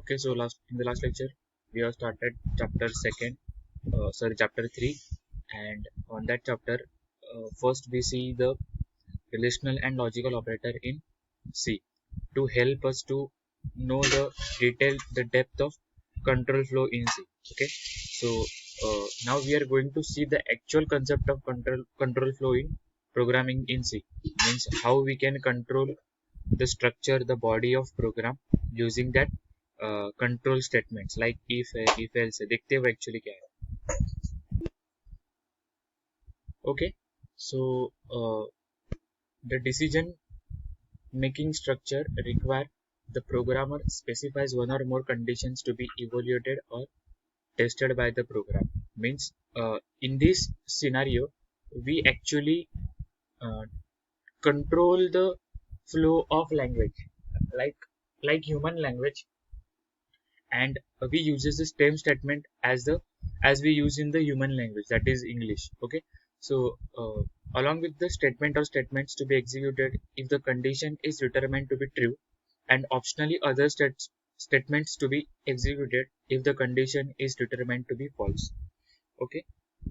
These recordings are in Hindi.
Okay, so in the last lecture we have started chapter 3, and on that chapter, first we see the relational and logical operator in C to help us to know the depth of control flow in C. Okay, so now we are going to see the actual concept of control flow in programming in C. Means how we can control the structure, the body of program using that control statements like if else है. देखते हैं वो actually क्या है. Okay, so the decision making structure require the programmer specifies one or more conditions to be evaluated or tested by the program. Means in this scenario we actually uh, control the flow of language like human language, and we uses the same statement as we use in the human language, that is English. Okay, so along with the statement or statements to be executed if the condition is determined to be true, and optionally other statements to be executed if the condition is determined to be false. Okay,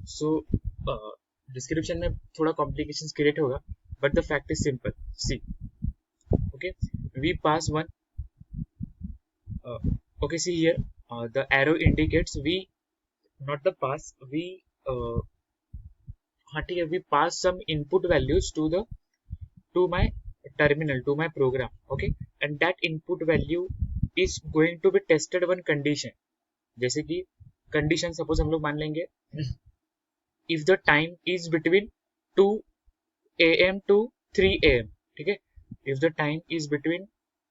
so description में थोड़ा कॉम्प्लिकेशंस क्रिएट होगा, but the fact is simple. See, okay, we pass one uh, okay, see here, the arrow indicates we not the pass, we हाँ ठीक है, we pass some input values to my terminal, to my program. Okay, and that input value is going to be tested one condition. जैसे कि condition suppose हम लोग मान लेंगे if the time is between 2 am to 3 am. ठीक है, if the time is between,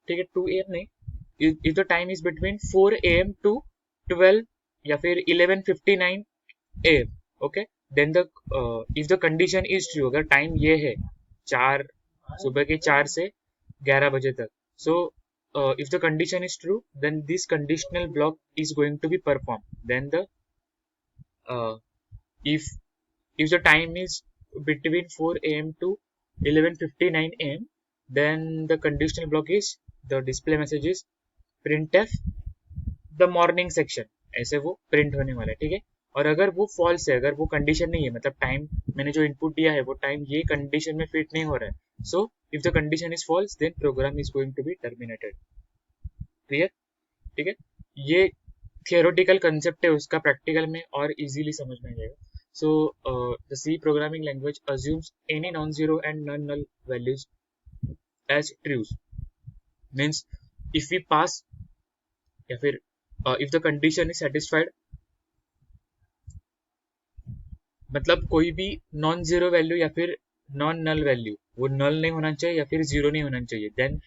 ठीक है 2 am नहीं, if the time is between 4 am to 12 या फिर 11:59 am. okay, then the if the condition is true, अगर टाइम ये है सुबह के 4 से 11 बजे तक, so if the condition is true, then this conditional block is going to be performed. Then the uh, if the time is between 4 am to 11:59 am, then the conditional block is the display message is printf the morning section, ऐसे वो प्रिंट होने वाला है. ठीक है, और अगर वो फॉल्स है, अगर वो कंडीशन नहीं है, मतलब टाइम मैंने जो इनपुट दिया है वो टाइम ये कंडीशन में फिट नहीं हो रहा है, so if the condition is false then program is going to be terminated. Clear? ठीक है, ये थियोरेटिकल कंसेप्ट है, उसका प्रैक्टिकल में और इजीली समझ में आ जाएगा. So the C programming language assumes any non-zero and non-null values as trues. Means if we pass या फिर if the condition is satisfied, मतलब कोई भी नॉन जीरो वैल्यू या फिर नॉन नल वैल्यू, वो नल नहीं होना चाहिए या फिर जीरो नहीं होना चाहिए, then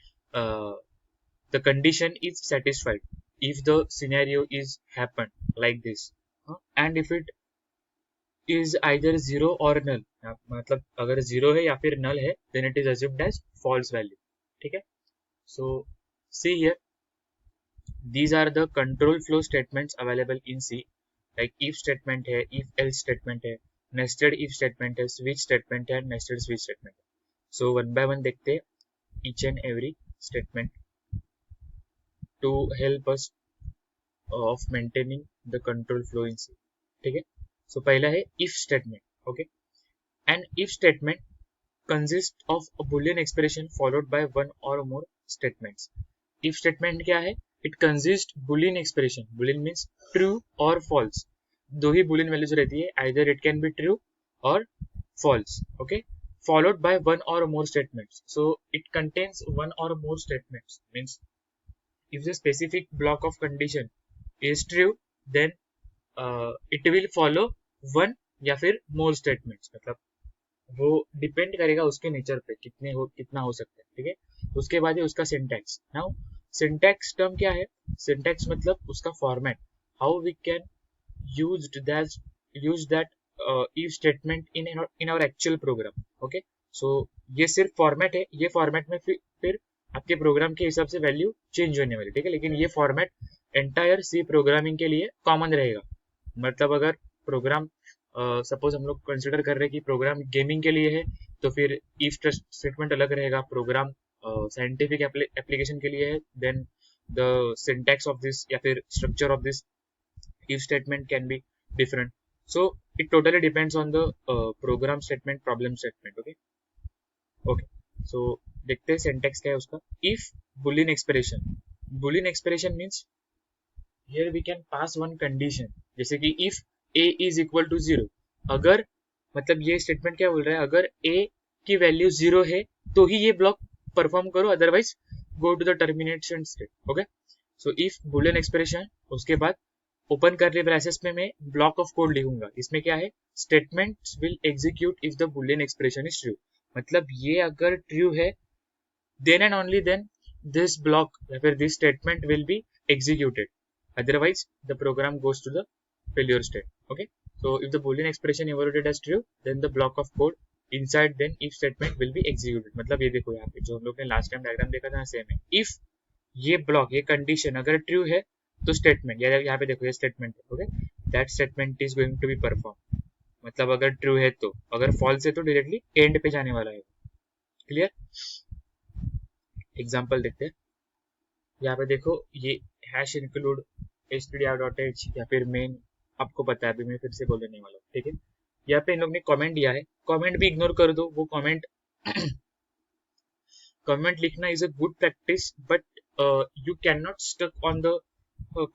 the condition is satisfied if the scenario is happened like this, and if it is either zero or null, मतलब अगर जीरो है या फिर null है, then it is assumed as false value. ठीक है, so see here, these are the control flow statements available in C, like if statement है, if else statement है, nested if statement है, switch statement है, nested switch statement है. So one by one देखते हैं each and every statement to help us of maintaining the control flow in C. ठीक है, so पहला है if statement. Okay, an if statement consists of a boolean expression followed by one or more statements. if statement क्या है? It consists boolean expression. boolean means true or false. दो ही boolean values रहती है, either it can be true or false. Okay, followed by one or more statements. So it contains one or more statements. Means if the specific block of condition is true, then it will follow one या फिर more statements. मतलब वो डिपेंड करेगा उसके नेचर पे कितना हो सकता है. ठीक है, उसके बाद है उसका सिंटैक्स. नाउ सिंटैक्स टर्म क्या है? सिंटैक्स मतलब उसका format, how we can use that if statement in our actual program. Okay, so ये सिर्फ फॉर्मेट है, ये फॉर्मेट में फिर आपके प्रोग्राम के हिसाब से वैल्यू चेंज होने वाली. ठीक है, लेकिन ये फॉर्मेट एंटायर सी प्रोग्रामिंग के लिए कॉमन रहेगा. मतलब अगर प्रोग्राम सपोज हम लोग कंसिडर कर रहे हैं कि प्रोग्राम गेमिंग के लिए है, तो फिर इफ स्टेटमेंट अलग रहेगा. प्रोग्राम साइंटिफिक एप्लीकेशन के लिए है, then the syntax of this या फिर structure of this if statement can be different. So it totally depends on the program statement, problem statement. Okay. So देखते हैं syntax क्या है उसका. If boolean expression means here we can pass one condition. जैसे कि if a is equal to 0, अगर मतलब ये स्टेटमेंट क्या बोल रहा है, अगर a की वैल्यू 0 है तो ही ये ब्लॉक परफॉर्म करो, otherwise go to the termination state. Okay. So if boolean expression, उसके बाद ओपन करली ब्रैसेस में मैं ब्लॉक ऑफ कोड लिखूंगा. इसमें क्या है, statements will execute if the boolean expression is true. मतलब ये अगर ट्रू है then and only then this block या फिर this statement will be executed, otherwise the program goes to the failure state. Okay. So if the boolean expression evaluated as true, then the block of code inside then if statement will be executed. मतलब ये देखो यहाँ पे जो हम लोग ने लास्ट टाइम डायग्राम देखा था सेम है. if ये ब्लॉक, ये कंडीशन अगर ट्रू है तो स्टेटमेंट, यहाँ पे देखो ये स्टेटमेंट है. Okay. That statement is going to be perform. मतलब अगर ट्रू है तो, अगर फॉल्स है तो डायरेक्टली एंड पे जाने वाला है. क्लियर. एग्जांपल देखते हैं. यहाँ पे देखो ये हैश इंक्लूड str.h या फिर मेन, आपको पता है, अभी मैं फिर से बोलने नहीं वाला. ठीक है. यहाँ पे इन लोग ने कमेंट दिया है, कमेंट भी इग्नोर कर दो. वो कमेंट कमेंट लिखना is a good practice, but you can not stuck on the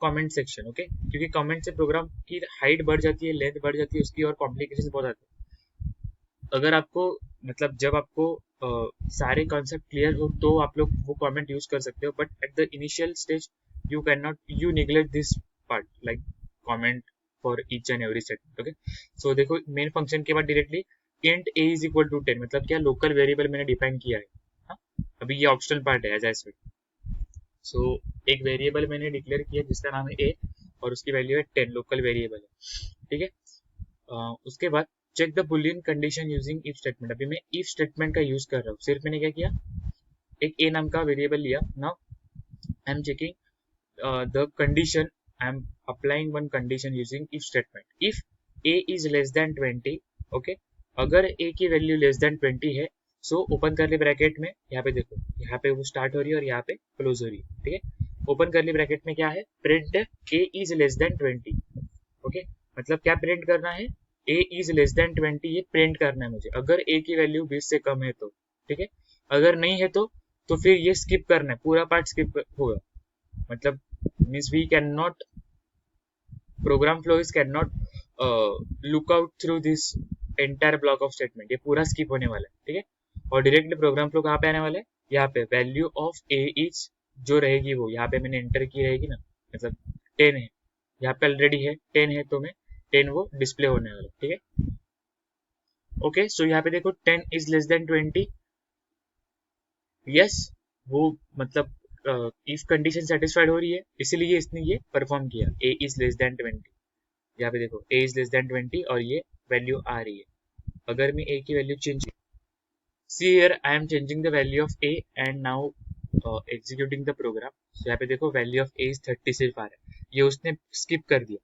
comment section. Okay. क्योंकि कमेंट से प्रोग्राम की हाइट बढ़ जाती है, लेंथ बढ़ जाती है उसकी, और कॉम्प्लिकेशन बहुत आते हैं. अगर आपको मतलब जब आपको सारे कॉन्सेप्ट क्लियर हो तो आप लोग वो कमेंट यूज कर सकते हो, but at the initial stage you can not, you neglect this part like comment for each and every statement. Okay. So देखो मेन फंक्शन के बाद directly int a is equal to 10, मतलब क्या, लोकल वेरिएबल मैंने डिफाइन किया है. हाँ? अभी ये ऑप्शनल पार्ट है एज आई सेड. सो एक वेरिएबल मैंने डिक्लेयर किया जिसका नाम है a और उसकी वैल्यू है 10, लोकल वेरिएबल है. ठीक है. उसके बाद check the boolean condition using if statement. अभी मैं इफ स्टेटमेंट का यूज कर रहा हूँ. सिर्फ मैंने क्या किया, एक a नाम का वेरिएबल लिया. Now I am checking the condition, I am applying one condition using if statement. If a is less than 20, okay, अगर a की वैल्यू लेस देन 20 है, सो ओपन करली ब्रैकेट में, यहाँ पे देखो, यहाँ पे वो स्टार्ट हो रही है और यहाँ पे क्लोज हो रही है. ठीक है. ओपन करली ब्रैकेट में क्या है, print a is less than 20. Okay. मतलब क्या प्रिंट करना है, a is less than 20 ये प्रिंट करना है मुझे, अगर a की वैल्यू 20 से कम है तो. ठीक है. अगर नहीं है तो फिर ये स्किप करना है, पूरा पार्ट स्किप होगा. मतलब means we cannot, program flow is cannot look out through this entire block of statement. ये पूरा स्किप होने वाला है. ठीक है. और डायरेक्टली प्रोग्राम फ्लो कहाँ पे आने वाला है, यहाँ पे वैल्यू ऑफ a इज जो रहेगी वो यहाँ पे मैंने एंटर की रहेगी ना, मतलब 10 है, यहाँ पे ऑलरेडी है 10 है तो मैं 10 वो डिस्प्ले होने वाला है. ठीक है. ओके. सो यहाँ पे देखो 10 इज लेस देन 20. यस, वो मतलब इफ कंडीशन सेटिस्फाइड हो रही है, इसीलिए इसने ये परफॉर्म किया. a is less than 20. यहाँ पे देखो a इज लेस देन 20 और ये वैल्यू आ रही है. अगर मैं a की value change, see here I am changing the value of a and now executing the program. यहाँ पे देखो वैल्यू ऑफ a इज 30 सिर्फ आ रहा है, ये उसने स्किप कर दिया.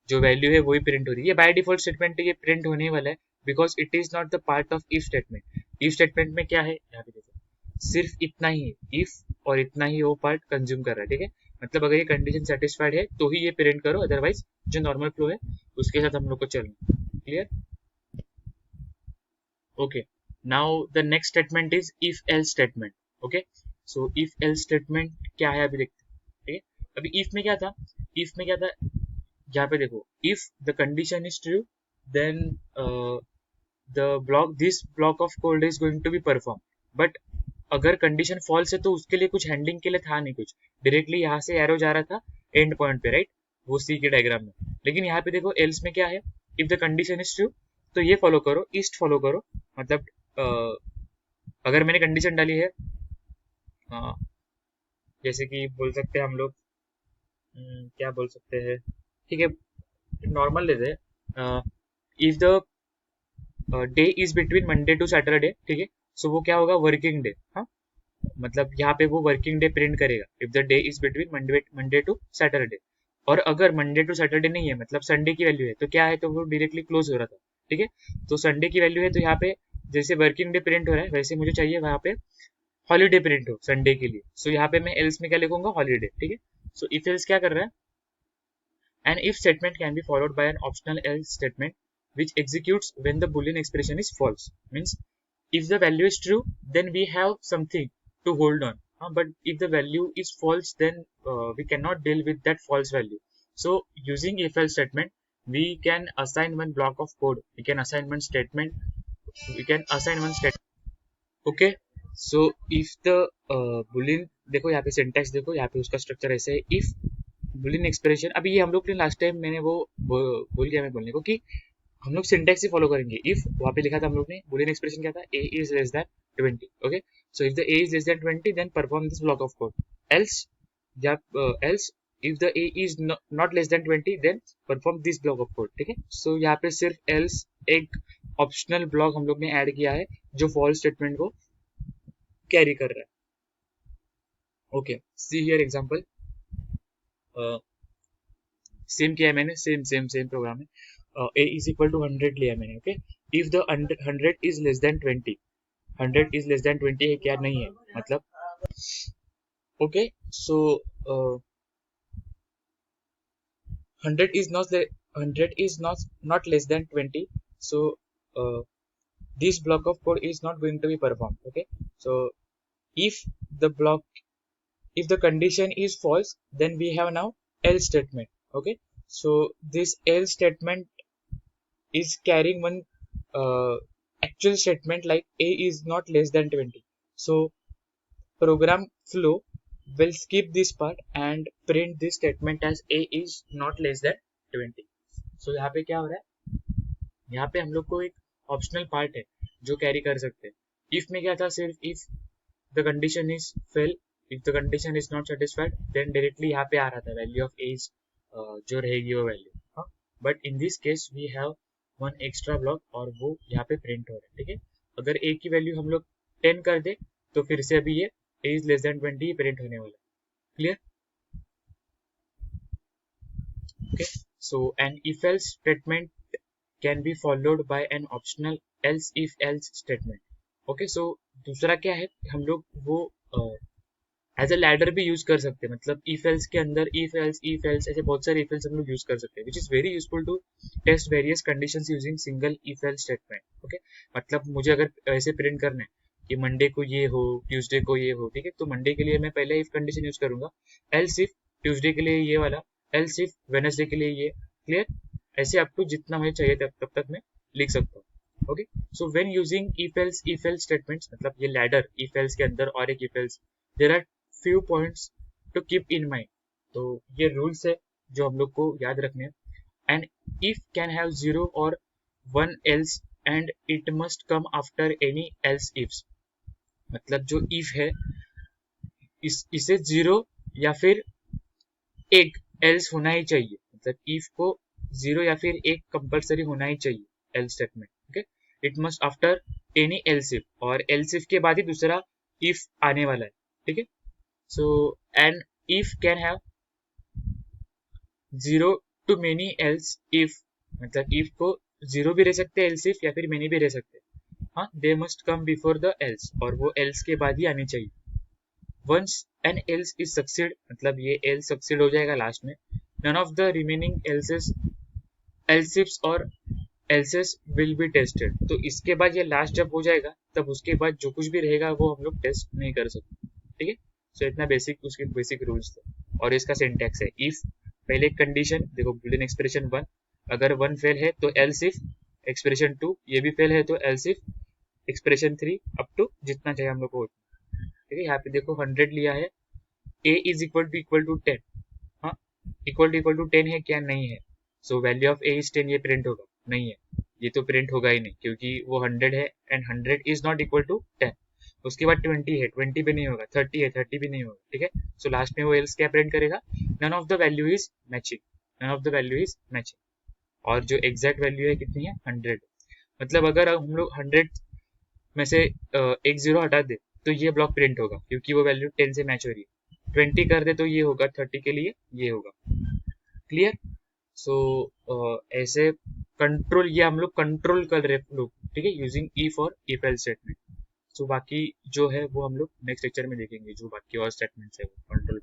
जो वैल्यू है वही प्रिंट हो रही है. ये बाय डिफॉल्ट स्टेटमेंट है, ये प्रिंट होने वाला है because it is not the part of if statement. If statement में क्या है, यहाँ पे देखो सिर्फ इतना ही है, इफ और इतना ही वो पार्ट कंज्यूम कर रहा है. ठीक है. मतलब अगर ये कंडीशन सेटिस्फाइड है तो ही ये प्रिंट करो, अदरवाइज जो नॉर्मल फ्लो है उसके साथ हम लोग को चलना. Clear. Okay. Now the next statement is if else statement. Okay. So if else statement क्या है अभी देखते हैं. ठीक है. अभी इफ में क्या था, इफ में क्या था, यहाँ पे देखो if the condition is true then the block, this block of code is going to be perform. But अगर कंडीशन फॉल्स है तो उसके लिए कुछ हैंडलिंग के लिए था नहीं कुछ, डायरेक्टली यहाँ से एरो जा रहा था एंड पॉइंट पे, राइट, वो सी के डायग्राम में. लेकिन यहाँ पे देखो एल्स में क्या है, if the condition is true तो ये फॉलो करो, ईस्ट फॉलो करो. मतलब अगर मैंने कंडीशन डाली है, जैसे कि बोल सकते हैं हम लोग, क्या बोल सकते हैं, ठीक है, नॉर्मल लेते हैं, if the day is between Monday to Saturday. ठीक है. सो वो क्या होगा, वर्किंग डे. हाँ, मतलब यहाँ पे वो वर्किंग डे प्रिंट करेगा if the day is between Monday to Saturday. और अगर मंडे टू सैटरडे नहीं है, मतलब संडे की वैल्यू है, तो क्या है, तो वो डायरेक्टली क्लोज हो रहा था. ठीक है. तो संडे की वैल्यू है तो यहाँ पे जैसे वर्किंग डे प्रिंट हो रहा है वैसे मुझे चाहिए वहाँ पे हॉलीडे प्रिंट हो संडे के लिए, सो यहाँ पे मैं एल्स में क्या लिखूंगा, हॉलीडे, ठीक है। सो इफ एल्स क्या कर रहा है, an if statement can be followed by an optional else statement which executes when the boolean expression is false. Means if the value is true, then we have something to hold on. But if the value is false, then we cannot deal with that false value. So using if else statement, we can assign one block of code. We can assign one statement. We can assign one statement. Okay. So if the boolean, देखो यहाँ पे syntax देखो, यहाँ पे उसका structure ऐसे है, if बुलियन एक्सप्रेशन। अभी ये हम लोग ने लास्ट टाइम मैंने वो भूल गया मैं बोलने को कि हम लोग सिंटेक्स ही फॉलो करेंगे। इफ वहां पे लिखा था हम लोग ने, बुलियन एक्सप्रेशन क्या था, A is less than 20, okay. So if the A is less than 20 then perform this block of code, else या else if the A is not less than 20 then perform this block of code, ठीक है। सो यहाँ पे सिर्फ एल्स एक ऑप्शनल ब्लॉक हम लोग ने ऐड किया है जो फॉल्स स्टेटमेंट को कैरी कर रहा है। Okay, see here example, same किया है मैंने, सेम प्रोग्राम है। ए इज इक्वल टू 100 लिया मैंने, okay. If the 100 is less than 20, 100 is less than 20 है क्या, नहीं है मतलब, okay. So 100 is not less than 20, so this block of code is not going to be performed, okay। So if the condition is false, then we have now else statement, okay। So this else statement is carrying one actual statement like a is not less than 20, so program flow will skip this part and print this statement as a is not less than 20। so यहाँ पे क्या हो रहा है, यहाँ पे हम लोग को एक ऑप्शनल पार्ट है जो कैरी कर सकते हैं। इफ में क्या था, सिर्फ if the condition is fail, if the condition is not satisfied, then directly यहाँ पे आ रहा था वैल्यू ऑफ एज जो रहेगी वो वैल्यू। But in this case we have one extra block और वो यहाँ पे प्रिंट हो रहा है, ठीक है। अगर ए की वैल्यू हम लोग 10 कर दे तो फिर से अभी ये a is less than 20 print होने वाला है, clear. okay, so an if else statement can be followed by an optional else if else statement, okay। so दूसरा क्या है, हम लोग वो एज अ लैडर भी यूज कर सकते हैं, मतलब इफ एल्स के अंदर इफ एल्स ऐसे बहुत सारे इफ एल्स हम लोग यूज कर सकते हैं, which is very useful to test various conditions using single if else statement, okay. मतलब मुझे अगर ऐसे प्रिंट करना है कि मंडे को ये हो, ट्यूसडे को ये हो, ठीक है, तो मंडे के लिए मैं पहले इफ कंडीशन यूज करूंगा, एल्स इफ ट्यूसडे के लिए ये वाला, एल्स इफ वेडनेसडे के लिए ये, क्लियर। ऐसे आपको जितना मुझे चाहिए तब तक मैं लिख सकता हूँ, okay. So when using if else statements, मतलब ये लैडर इफ एल्स के अंदर और एक if else, there are few points to keep in mind। तो ये रूल्स है जो हम लोग को याद रखने हैं। And if can have 0 or 1 else and it must come after any else ifs, मतलब जो if है इसे 0 या फिर एक else होना ही चाहिए, मतलब if को 0 या फिर एक कंपलसरी होना ही चाहिए else statement, okay. It must after any else if, और else if के बाद ही दूसरा if आने वाला है, ठीक है। So an if can have 0 to many else if, मतलब if को 0 भी रह सकते हैं else if या फिर many भी रह सकते हैं, हाँ। they must come before the else, और वो else के बाद ही आनी चाहिए। once an else is succeed, मतलब ये else succeed हो जाएगा लास्ट में, none of the remaining elses else ifs और elses will be tested। तो इसके बाद ये लास्ट जब हो जाएगा तब उसके बाद जो कुछ भी रहेगा वो हम लोग टेस्ट नहीं कर सकते, ठीक है। सो इतना बेसिक उसके बेसिक रूल्स थे, और इसका सिंटैक्स है इफ पहले कंडीशन देखो, बुलियन एक्सप्रेशन 1, अगर 1 फेल है तो एल्स इफ, एक्सप्रेशन 2 ये भी फेल है तो else if, expression 3 up to जितना चाहिए हम लोग को, ठीक है। यहाँ पे देखो 100 लिया है, a इज इक्वल टू 10, हाँ, इक्वल टू 10 है क्या, नहीं है। So value of a is 10, ये प्रिंट होगा, नहीं है, ये तो प्रिंट होगा ही नहीं क्योंकि वो 100 है and 100 is not equal to 10। उसके बाद 20 है, 20 भी नहीं होगा, 30 है, 30 भी नहीं होगा, ठीक है। सो लास्ट में वो एल्स क्या प्रिंट करेगा, none of the value is matching, none of the value is matching, और जो एग्जैक्ट वैल्यू है कितनी है, 100। मतलब अगर हम लोग 100 में से एक 0 हटा दे तो ये ब्लॉक प्रिंट होगा क्योंकि वो वैल्यू 10 से मैच हो रही है, 20 कर दे तो ये होगा, 30 के लिए ये होगा, क्लियर। सो ऐसे कंट्रोल, ये हम लोग कंट्रोल कर रहे लोग, ठीक है, यूजिंग इफ और इफ एल्स स्टेटमेंट। सो बाकी जो है वो हम लोग नेक्स्ट लेक्चर में देखेंगे, जो बाकी और स्टेटमेंट्स है वो कंट्रोल